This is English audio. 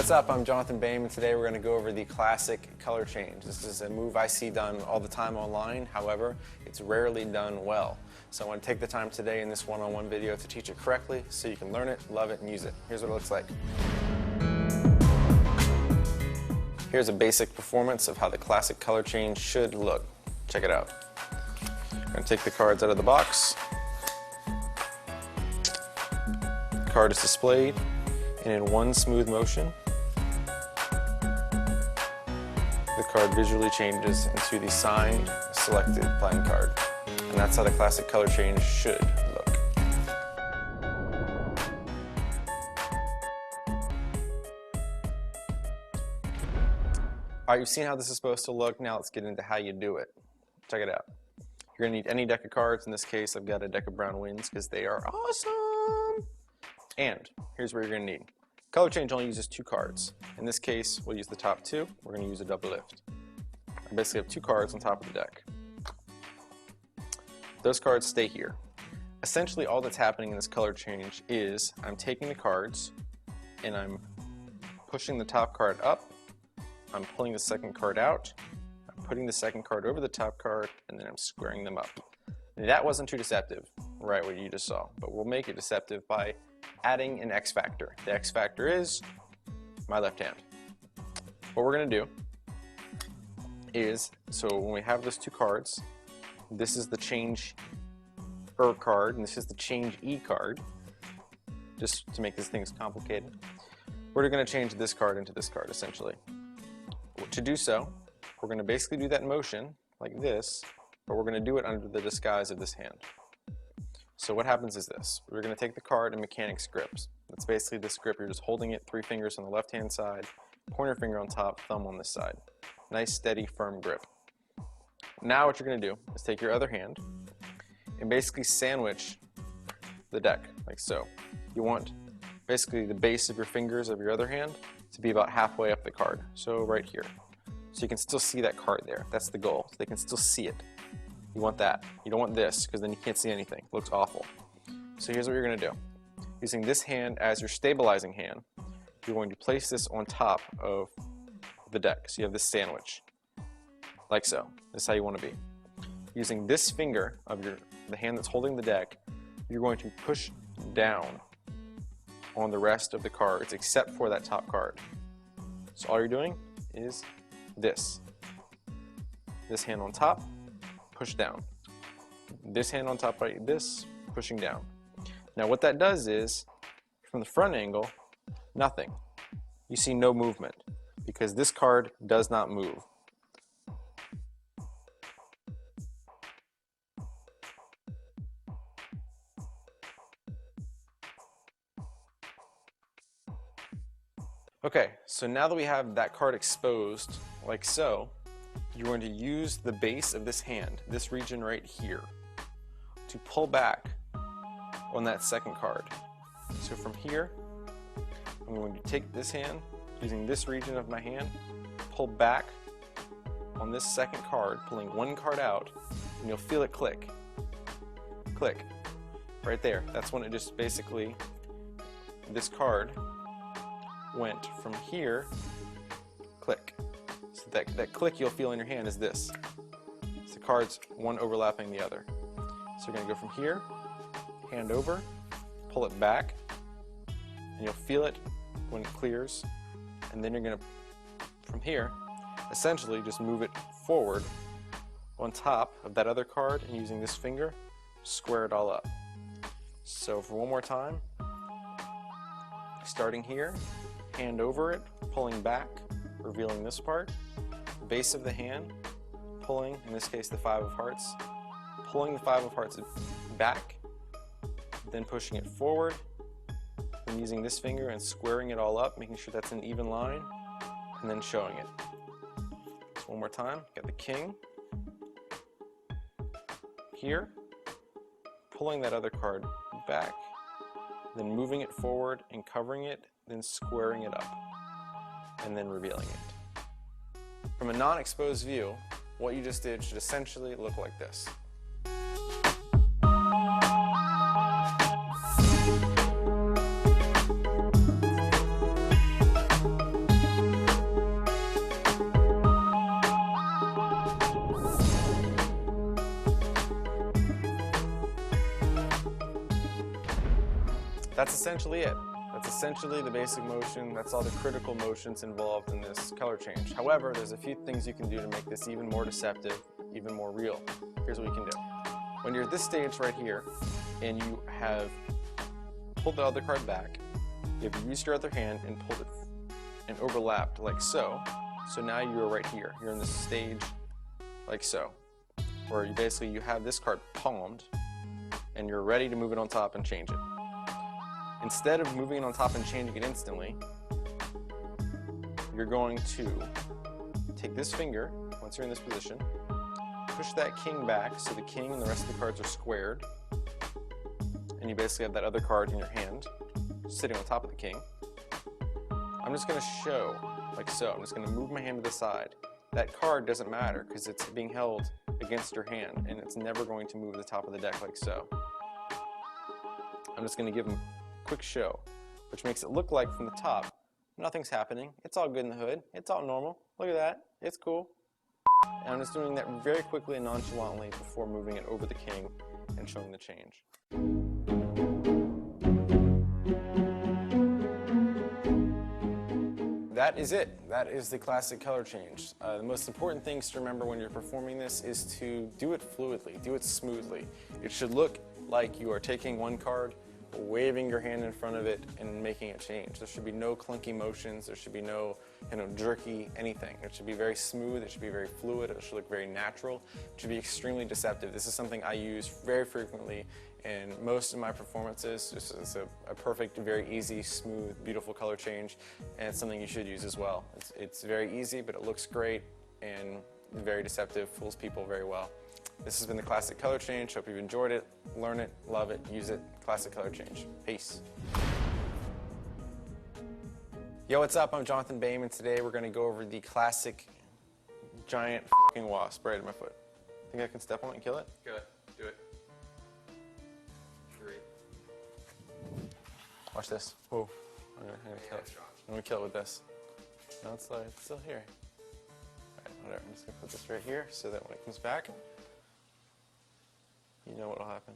What's up? I'm Jonathan Boehm, and today we're going to go over the classic color change. This is a move I see done all the time online. However, it's rarely done well. So I want to take the time today in this one-on-one video to teach it correctly so you can learn it, love it, and use it. Here's what it looks like. Here's a basic performance of how the classic color change should look. Check it out. I'm going to take the cards out of the box. The card is displayed, and in one smooth motion, the card visually changes into the signed, selected playing card. And that's how the classic color change should look. Alright, you've seen how this is supposed to look. Now let's get into how you do it. Check it out. You're going to need any deck of cards. In this case, I've got a deck of brown winds because they are awesome. And here's what you're going to need. Color change only uses 2 cards. In this case, we'll use the top 2. We're going to use a double lift. I basically have 2 cards on top of the deck. Those cards stay here. Essentially, all that's happening in this color change is I'm taking the cards and I'm pushing the top card up. I'm pulling the second card out. I'm putting the second card over the top card, and then I'm squaring them up. That wasn't too deceptive, right, what you just saw, but we'll make it deceptive by adding an X factor. The X factor is my left hand. What we're going to do is, so when we have those 2 cards, this is the change card, and this is the change E card, just to make these things complicated. We're going to change this card into this card, essentially. To do so, we're going to basically do that motion like this, but we're going to do it under the disguise of this hand. So what happens is this. We're going to take the card and mechanics grips. That's basically this grip. You're just holding it 3 fingers on the left hand side, pointer finger on top, thumb on this side. Nice, steady, firm grip. Now what you're going to do is take your other hand and basically sandwich the deck, like so. You want basically the base of your fingers of your other hand to be about halfway up the card, so right here. So you can still see that card there. That's the goal, so they can still see it. You want that. You don't want this, because then you can't see anything. It looks awful. So here's what you're going to do. Using this hand as your stabilizing hand, you're going to place this on top of the deck. So you have this sandwich, like so. This is how you want to be. Using this finger of the hand that's holding the deck, you're going to push down on the rest of the cards except for that top card. So all you're doing is this. This hand on top, push down. This hand on top like this, pushing down. Now what that does is, from the front angle, nothing. You see no movement because this card does not move. Okay, so now that we have that card exposed, like so, you're going to use the base of this hand, this region right here, to pull back on that second card. So from here, I'm going to take this hand, using this region of my hand, pull back on this second card, pulling one card out, and you'll feel it click. Click. Right there. That's when it just basically, this card went from here, click. So that click you'll feel in your hand is this. It's the cards, one overlapping the other. So you're going to go from here, hand over, pull it back, and you'll feel it when it clears. And then you're going to, from here, essentially just move it forward on top of that other card and using this finger, square it all up. So for one more time, starting here, hand over it, pulling back, revealing this part, base of the hand, pulling, in this case the 5 of hearts, pulling the 5 of hearts back, then pushing it forward, and using this finger and squaring it all up, making sure that's an even line, and then showing it. So one more time, got the king, here, pulling that other card back, then moving it forward and covering it, then squaring it up, and then revealing it. From a non-exposed view, what you just did should essentially look like this. That's essentially it. That's essentially the basic motion. That's all the critical motions involved in this color change. However, there's a few things you can do to make this even more deceptive, even more real. Here's what you can do. When you're at this stage right here, and you have pulled the other card back, you have used your other hand and pulled it and overlapped like so. So now you are right here. You're in this stage like so. Where you have this card palmed, and you're ready to move it on top and change it. Instead of moving it on top and changing it instantly, you're going to take this finger, once you're in this position, push that king back so the king and the rest of the cards are squared, and you basically have that other card in your hand sitting on top of the king. I'm just going to show like so. I'm just going to move my hand to the side. That card doesn't matter because it's being held against your hand, and it's never going to move to the top of the deck like so. I'm just going to give them a quick show, which makes it look like from the top nothing's happening. It's all good in the hood. It's all normal. Look at that. It's cool. And I'm just doing that very quickly and nonchalantly before moving it over the king and showing the change. That is it. That is the classic color change. The most important things to remember when you're performing this is to do it fluidly, do it smoothly. It should look like you are taking one card, waving your hand in front of it, and making it change. There should be no clunky motions. There should be no jerky anything. It should be very smooth. It should be very fluid. It should look very natural. It should be extremely deceptive. This is something I use very frequently in most of my performances. Just as a perfect, very easy, smooth, beautiful color change, and it's something you should use as well. It's very easy, but it looks great and very deceptive, fools people very well. This has been the Classic Color Change. Hope you've enjoyed it. Learn it, love it, use it. Classic Color Change. Peace. Yo, what's up? I'm Jonathan Boehm, and today we're going to go over the classic giant f***ing wasp right at my foot. Think I can step on it and kill it? Go ahead. Do it. Great. Watch this. Whoa. I'm gonna kill it. I'm going to kill it with this. No, it's still here. Alright, whatever. I'm just going to put this right here so that when it comes back, you know what'll happen.